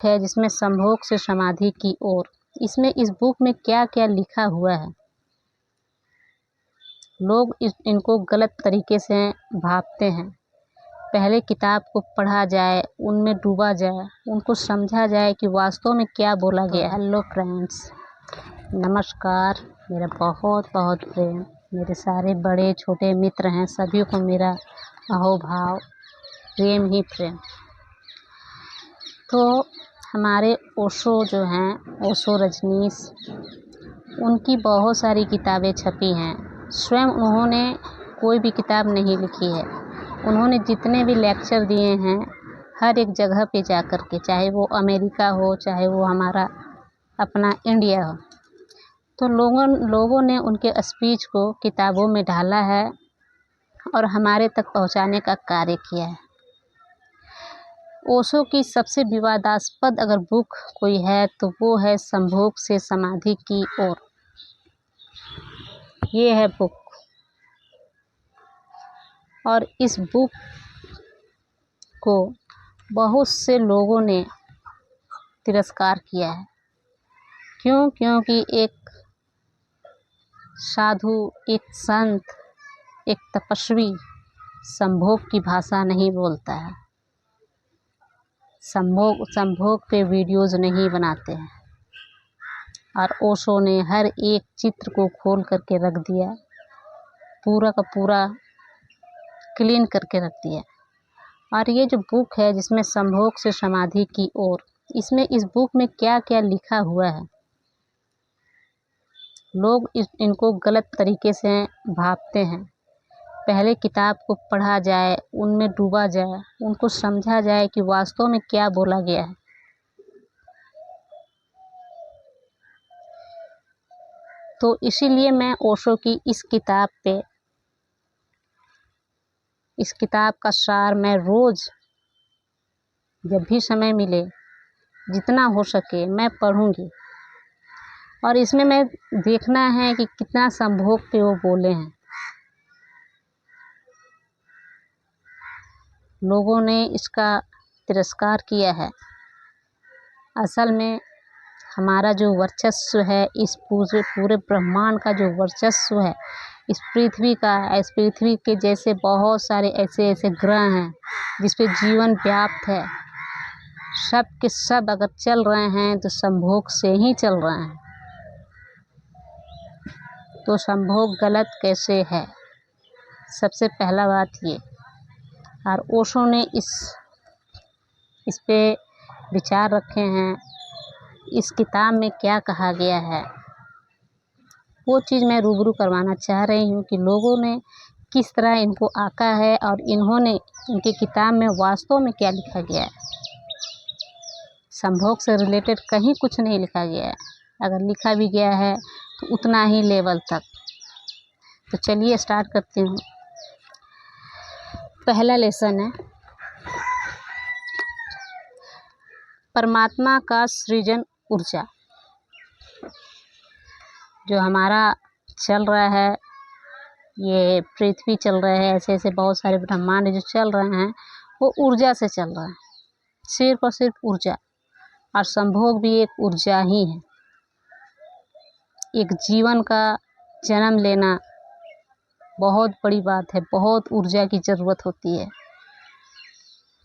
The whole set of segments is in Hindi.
है जिसमें संभोग से समाधि की ओर। इसमें इस बुक में क्या क्या लिखा हुआ है। लोग इनको गलत तरीके से भापते हैं। पहले किताब को पढ़ा जाए, उनमें डूबा जाए, उनको समझा जाए कि वास्तव में क्या बोला गया। हेलो फ्रेंड्स, नमस्कार, मेरा बहुत बहुत प्रेम। मेरे सारे बड़े छोटे मित्र हैं, सभी को मेरा अहोभाव, प्रेम ही प्रेम। तो हमारे ओशो जो हैं, ओशो रजनीश, उनकी बहुत सारी किताबें छपी हैं। स्वयं उन्होंने कोई भी किताब नहीं लिखी है। उन्होंने जितने भी लेक्चर दिए हैं हर एक जगह पे जा कर के, चाहे वो अमेरिका हो, चाहे वो हमारा अपना इंडिया हो, तो लोगों ने उनके स्पीच को किताबों में डाला है और हमारे तक पहुंचाने का कार्य किया है। ओशो की सबसे विवादास्पद अगर बुक कोई है तो वो है संभोग से समाधि की ओर। ये है बुक, और इस बुक को बहुत से लोगों ने तिरस्कार किया है। क्यों? क्योंकि एक साधु, एक संत, एक तपस्वी संभोग की भाषा नहीं बोलता है, संभोग पे वीडियोज़ नहीं बनाते हैं। और ओशो ने हर एक चित्र को खोल करके रख दिया, पूरा का पूरा क्लीन करके रख दिया। और ये जो बुक है जिसमें संभोग से समाधि की ओर, इसमें इस बुक में क्या क्या लिखा हुआ है। लोग इनको गलत तरीके से भापते हैं। पहले किताब को पढ़ा जाए, उनमें डूबा जाए, उनको समझा जाए कि वास्तव में क्या बोला गया है। तो इसीलिए मैं ओशो की इस किताब का सार मैं रोज़ जब भी समय मिले, जितना हो सके मैं पढ़ूंगी। और इसमें मैं देखना है कि कितना संभोग पे वो बोले हैं। लोगों ने इसका तिरस्कार किया है। असल में हमारा जो वर्चस्व है, इस पूरे ब्रह्मांड का जो वर्चस्व है, इस पृथ्वी का, इस पृथ्वी के जैसे बहुत सारे ऐसे ग्रह हैं जिस पे जीवन व्याप्त है, सब के सब अगर चल रहे हैं तो संभोग से ही चल रहे हैं। तो संभोग गलत कैसे है, सबसे पहला बात ये। और ओशो ने इस पे विचार रखे हैं। इस किताब में क्या कहा गया है वो चीज़ मैं रूबरू करवाना चाह रही हूँ कि लोगों ने किस तरह इनको आका है और इन्होंने इनकी किताब में वास्तव में क्या लिखा गया है। संभोग से रिलेटेड कहीं कुछ नहीं लिखा गया है। अगर लिखा भी गया है तो उतना ही लेवल तक। तो चलिए स्टार्ट करती हूँ। पहला लेसन है परमात्मा का सृजन ऊर्जा। जो हमारा चल रहा है, ये पृथ्वी चल रहा है, ऐसे बहुत सारे ब्रह्मांड जो चल रहे हैं वो ऊर्जा से चल रहा है, सिर्फ और सिर्फ ऊर्जा। और संभोग भी एक ऊर्जा ही है। एक जीवन का जन्म लेना बहुत बड़ी बात है, बहुत ऊर्जा की ज़रूरत होती है।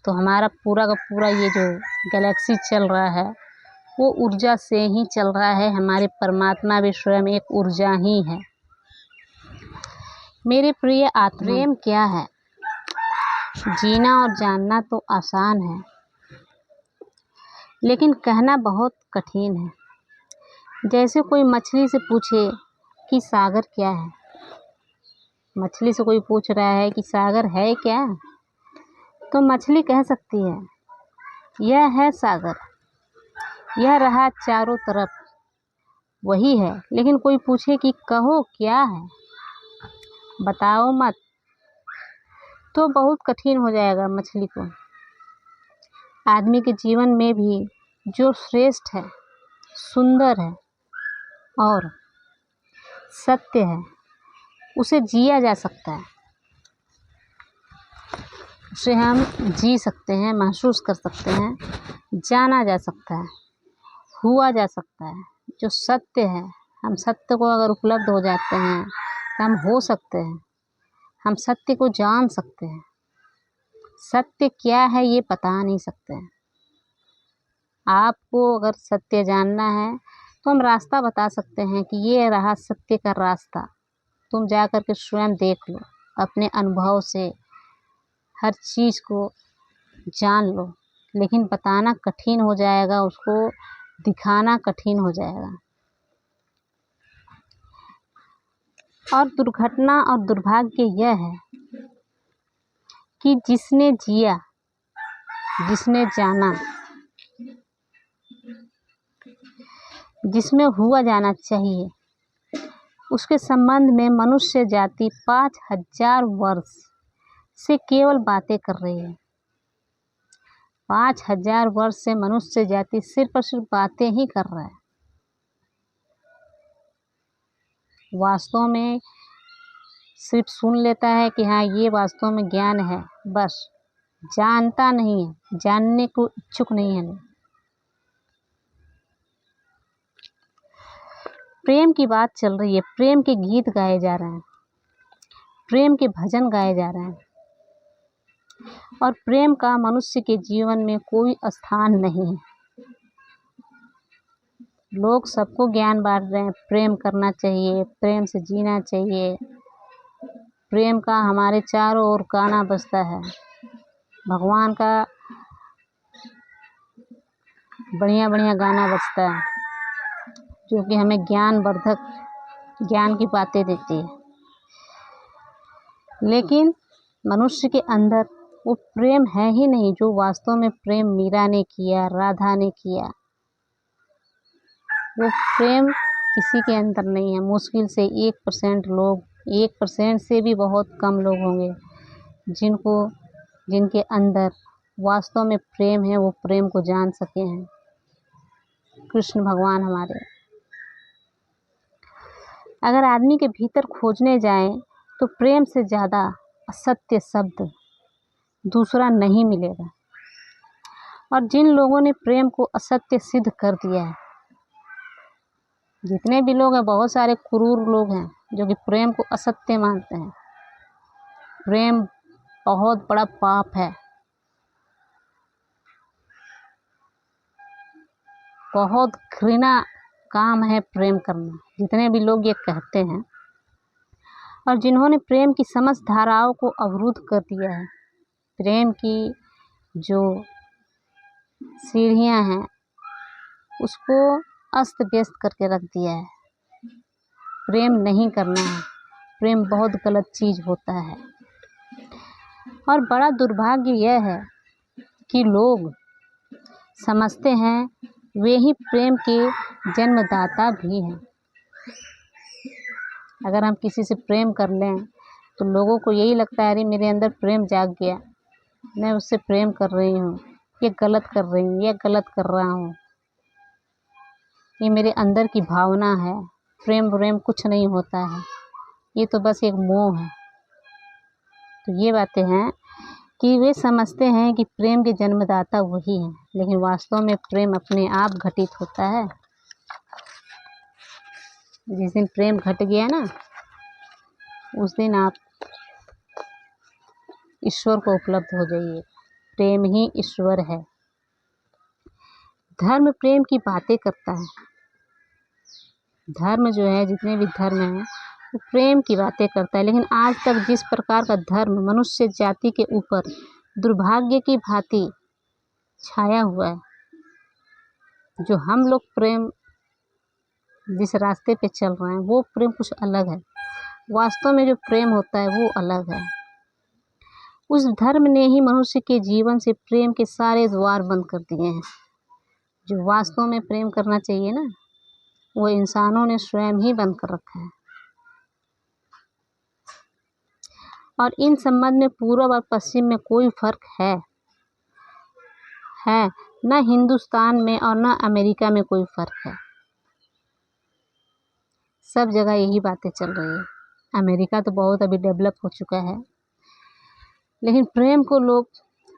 तो हमारा पूरा का पूरा ये जो गैलेक्सी चल रहा है वो ऊर्जा से ही चल रहा है। हमारे परमात्मा भी स्वयं एक ऊर्जा ही है। मेरे प्रिय आत्मा, प्रेम क्या है? जीना और जानना तो आसान है, लेकिन कहना बहुत कठिन है। जैसे कोई मछली से पूछे कि सागर क्या है। मछली से कोई पूछ रहा है कि सागर है क्या, तो मछली कह सकती है यह है सागर, यह रहा चारों तरफ, वही है। लेकिन कोई पूछे कि कहो क्या है, बताओ मत, तो बहुत कठिन हो जाएगा मछली को। आदमी के जीवन में भी जो श्रेष्ठ है, सुंदर है और सत्य है, उसे जिया जा सकता है। उसे हम जी सकते हैं, महसूस कर सकते हैं, जाना जा सकता है, हुआ जा सकता है। जो सत्य है, हम सत्य को अगर उपलब्ध हो जाते हैं तो हम हो सकते हैं, हम सत्य को जान सकते हैं। सत्य क्या है ये बता नहीं सकते हैं। आपको अगर सत्य जानना है तो हम रास्ता बता सकते हैं कि ये रहा सत्य का रास्ता, तुम जा कर के स्वयं देख लो, अपने अनुभव से हर चीज़ को जान लो। लेकिन बताना कठिन हो जाएगा, उसको दिखाना कठिन हो जाएगा। और दुर्घटना और दुर्भाग्य यह है कि जिसने जिया, जिसने जाना, जिसमें हुआ जाना चाहिए, उसके संबंध में मनुष्य जाति 5000 वर्ष से केवल बातें कर रही है। 5000 वर्ष से मनुष्य जाति सिर्फ और सिर्फ बातें ही कर रहा है। वास्तव में सिर्फ सुन लेता है कि हाँ ये वास्तव में ज्ञान है, बस जानता नहीं है, जानने को इच्छुक नहीं है लोग। प्रेम की बात चल रही है, प्रेम के गीत गाए जा रहे हैं, प्रेम के भजन गाए जा रहे हैं, और प्रेम का मनुष्य के जीवन में कोई स्थान नहीं है। लोग सबको ज्ञान बांट रहे हैं, प्रेम करना चाहिए, प्रेम से जीना चाहिए। प्रेम का हमारे चारों ओर गाना बजता है, भगवान का बढ़िया बढ़िया गाना बजता है, जो कि हमें ज्ञानवर्धक, ज्ञान की बातें देती है। लेकिन मनुष्य के अंदर वो प्रेम है ही नहीं, जो वास्तव में प्रेम मीरा ने किया, राधा ने किया। वो प्रेम किसी के अंदर नहीं है। मुश्किल से 1% लोग, 1% से भी बहुत कम लोग होंगे जिनके अंदर वास्तव में प्रेम है, वो प्रेम को जान सके हैं। कृष्ण भगवान हमारे, अगर आदमी के भीतर खोजने जाएं तो प्रेम से ज़्यादा असत्य शब्द दूसरा नहीं मिलेगा। और जिन लोगों ने प्रेम को असत्य सिद्ध कर दिया है, जितने भी लोग हैं, बहुत सारे क्रूर लोग हैं जो कि प्रेम को असत्य मानते हैं। प्रेम बहुत बड़ा पाप है, बहुत घृणा काम है प्रेम करना, जितने भी लोग ये कहते हैं। और जिन्होंने प्रेम की समस्त धाराओं को अवरुद्ध कर दिया है, प्रेम की जो सीढ़ियां हैं उसको अस्त व्यस्त करके रख दिया है। प्रेम नहीं करना है, प्रेम बहुत गलत चीज़ होता है। और बड़ा दुर्भाग्य यह है कि लोग समझते हैं वे ही प्रेम के जन्मदाता भी हैं। अगर हम किसी से प्रेम कर लें तो लोगों को यही लगता है, अरे मेरे अंदर प्रेम जाग गया, मैं उससे प्रेम कर रही हूँ, ये गलत कर रही हूँ, ये गलत कर रहा हूँ, ये मेरे अंदर की भावना है। प्रेम कुछ नहीं होता है, ये तो बस एक मोह है। तो ये बातें हैं कि वे समझते हैं कि प्रेम के जन्मदाता वही हैं, लेकिन वास्तव में प्रेम अपने आप घटित होता है। जिस दिन प्रेम घट गया ना, उस दिन आप ईश्वर को उपलब्ध हो जाइए। प्रेम ही ईश्वर है। धर्म प्रेम की बातें करता है। धर्म जो है, जितने भी धर्म हैं, वो प्रेम की बातें करता है। लेकिन आज तक जिस प्रकार का धर्म मनुष्य जाति के ऊपर दुर्भाग्य की भांति छाया हुआ है, जो हम लोग प्रेम जिस रास्ते पे चल रहे हैं, वो प्रेम कुछ अलग है। वास्तव में जो प्रेम होता है वो अलग है। उस धर्म ने ही मनुष्य के जीवन से प्रेम के सारे द्वार बंद कर दिए हैं। जो वास्तव में प्रेम करना चाहिए ना, वो इंसानों ने स्वयं ही बंद कर रखा है। और इन संबंध में पूर्व और पश्चिम में कोई फर्क है न हिंदुस्तान में और न अमेरिका में कोई फर्क है। सब जगह यही बातें चल रही है। अमेरिका तो बहुत अभी डेवलप हो चुका है, लेकिन प्रेम को लोग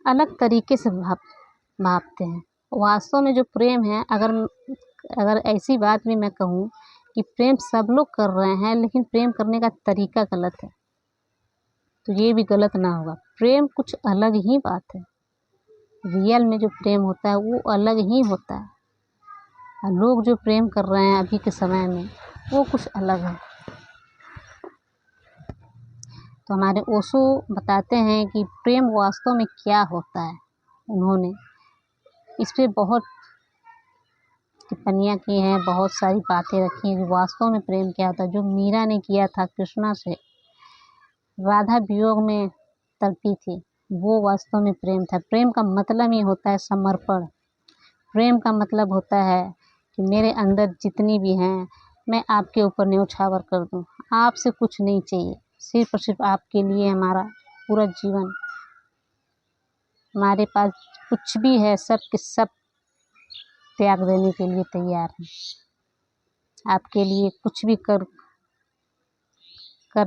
अलग तरीके से भापते हैं। वास्तव में जो प्रेम है, अगर ऐसी बात भी मैं कहूँ कि प्रेम सब लोग कर रहे हैं, लेकिन प्रेम करने का तरीका गलत है, तो ये भी गलत ना होगा। प्रेम कुछ अलग ही बात है। रियल में जो प्रेम होता है वो अलग ही होता है, और लोग जो प्रेम कर रहे हैं अभी के समय में वो कुछ अलग है। तो हमारे ओशो बताते हैं कि प्रेम वास्तव में क्या होता है। उन्होंने इस पे बहुत टिप्पणियाँ की हैं, बहुत सारी बातें रखी हैं कि वास्तव में प्रेम क्या होता है। जो मीरा ने किया था कृष्णा से, राधा वियोग में तड़पी थी, वो वास्तव में प्रेम था। प्रेम का मतलब ही होता है समर्पण। प्रेम का मतलब होता है कि मेरे अंदर जितनी भी हैं मैं आपके ऊपर न्यौछावर कर दूं, आपसे कुछ नहीं चाहिए, सिर्फ और सिर्फ आपके लिए हमारा पूरा जीवन, हमारे पास कुछ भी है सब के सब त्याग देने के लिए तैयार हैं, आपके लिए कुछ भी कर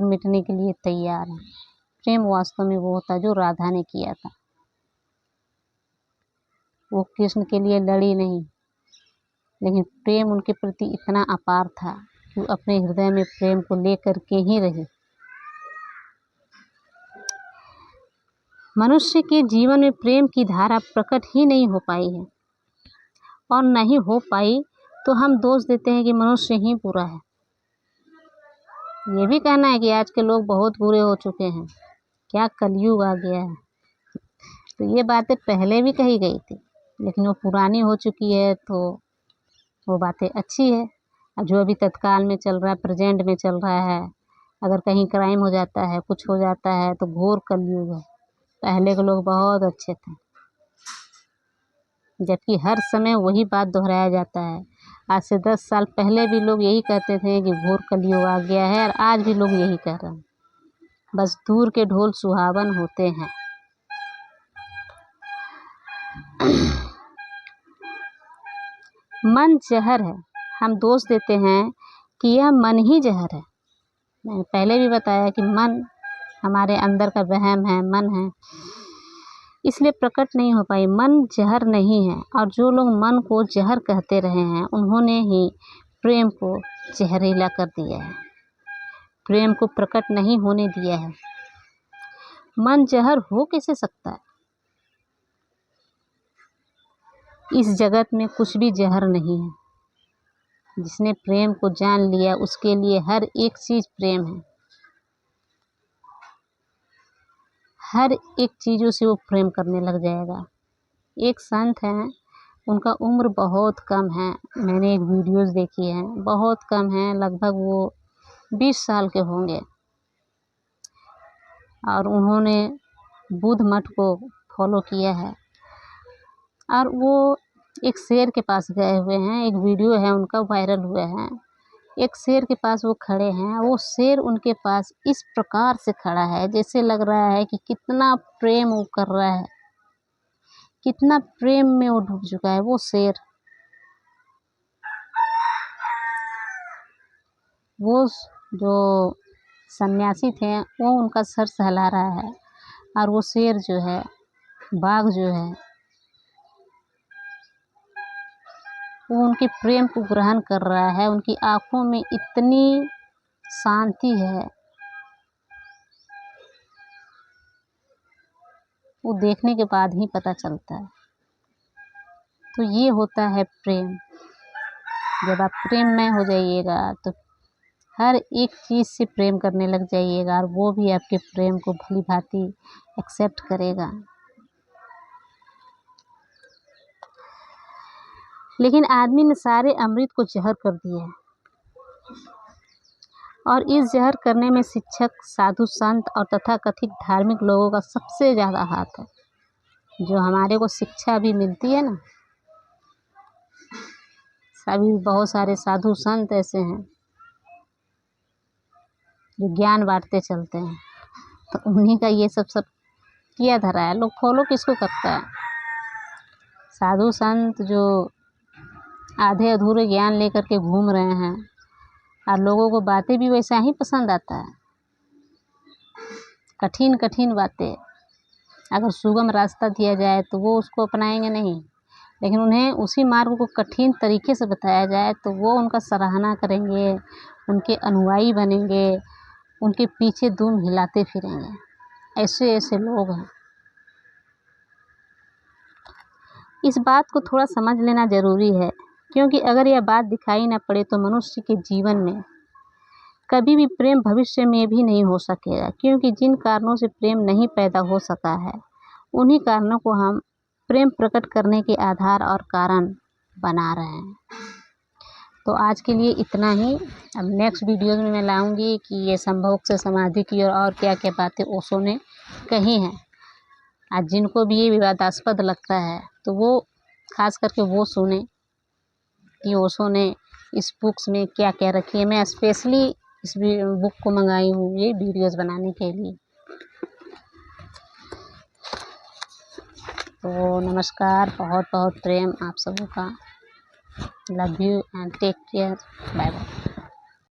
मिटने के लिए तैयार हैं। प्रेम वास्तव में वो होता है जो राधा ने किया था। वो कृष्ण के लिए लड़ी नहीं, लेकिन प्रेम उनके प्रति इतना अपार था कि वो अपने हृदय में प्रेम को लेकर के ही रही। मनुष्य के जीवन में प्रेम की धारा प्रकट ही नहीं हो पाई है, और नहीं हो पाई तो हम दोष देते हैं कि मनुष्य ही बुरा है। ये भी कहना है कि आज के लोग बहुत बुरे हो चुके हैं, क्या कलयुग आ गया है। तो ये बातें पहले भी कही गई थी, लेकिन वो पुरानी हो चुकी है, तो वो बातें अच्छी है। और जो अभी तत्काल में चल रहा है, प्रेजेंट में चल रहा है, अगर कहीं क्राइम हो जाता है, कुछ हो जाता है, तो घोर कलयुग है। पहले के लोग बहुत अच्छे थे, जबकि हर समय वही बात दोहराया जाता है। आज से 10 साल पहले भी लोग यही कहते थे कि घोर कलयुग आ गया है, और आज भी लोग यही कह रहे हैं। बस दूर के ढोल सुहावन होते हैं। मन जहर है, हम दोष देते हैं कि यह मन ही जहर है। मैंने पहले भी बताया कि मन हमारे अंदर का वहम है, मन है, इसलिए प्रकट नहीं हो पाई। मन जहर नहीं है, और जो लोग मन को जहर कहते रहे हैं उन्होंने ही प्रेम को जहरीला कर दिया है, प्रेम को प्रकट नहीं होने दिया है। मन जहर हो कैसे सकता है? इस जगत में कुछ भी जहर नहीं है। जिसने प्रेम को जान लिया उसके लिए हर एक चीज़ प्रेम है, हर एक चीज़ों से वो प्रेम करने लग जाएगा। एक संत हैं, उनका उम्र बहुत कम है, मैंने एक वीडियोस देखी है, बहुत कम है, लगभग वो 20 साल के होंगे, और उन्होंने बुद्ध मठ को फॉलो किया है। और वो एक शेर के पास गए हुए हैं, एक वीडियो है उनका वायरल हुआ है। एक शेर के पास वो खड़े हैं, वो शेर उनके पास इस प्रकार से खड़ा है जैसे लग रहा है कि कितना प्रेम वो कर रहा है, कितना प्रेम में वो डूब चुका है वो शेर। वो जो सन्यासी थे वो उनका सर सहला रहा है, और वो शेर जो है, बाघ जो है, वो उनके प्रेम को ग्रहण कर रहा है। उनकी आँखों में इतनी शांति है, वो देखने के बाद ही पता चलता है। तो ये होता है प्रेम। जब आप प्रेममय हो जाइएगा तो हर एक चीज़ से प्रेम करने लग जाइएगा, और वो भी आपके प्रेम को भली भांति एक्सेप्ट करेगा। लेकिन आदमी ने सारे अमृत को जहर कर दिया है, और इस जहर करने में शिक्षक, साधु संत और तथाकथित धार्मिक लोगों का सबसे ज़्यादा हाथ है। जो हमारे को शिक्षा भी मिलती है ना, सभी बहुत सारे साधु संत ऐसे हैं जो ज्ञान बांटते चलते हैं, तो उन्हीं का ये सब किया धरा है। लोग फॉलो किसको करता है? साधु संत जो आधे अधूरे ज्ञान लेकर के घूम रहे हैं, और लोगों को बातें भी वैसा ही पसंद आता है, कठिन कठिन बातें, अगर सुगम रास्ता दिया जाए तो वो उसको अपनाएंगे नहीं, लेकिन उन्हें उसी मार्ग को कठिन तरीके से बताया जाए तो वो उनका सराहना करेंगे, उनके अनुयायी बनेंगे, उनके पीछे दुम हिलाते फिरेंगे। ऐसे ऐसे लोग हैं। इस बात को थोड़ा समझ लेना ज़रूरी है, क्योंकि अगर यह बात दिखाई न पड़े तो मनुष्य के जीवन में कभी भी प्रेम भविष्य में भी नहीं हो सकेगा, क्योंकि जिन कारणों से प्रेम नहीं पैदा हो सका है उन्हीं कारणों को हम प्रेम प्रकट करने के आधार और कारण बना रहे हैं। तो आज के लिए इतना ही। अब नेक्स्ट वीडियो में मैं लाऊंगी कि ये संभोग से समाधि की और क्या क्या बातें ओशो ने कही हैं। आज जिनको भी ये विवादास्पद लगता है तो वो खास करके वो सुने कि ओशो ने इस बुक्स में क्या क्या रखी है। मैं स्पेशली इस बुक को मंगाई हूँ ये वीडियोज़ बनाने के लिए। तो नमस्कार, बहुत बहुत प्रेम आप सबों का। Love you and take care. Bye bye.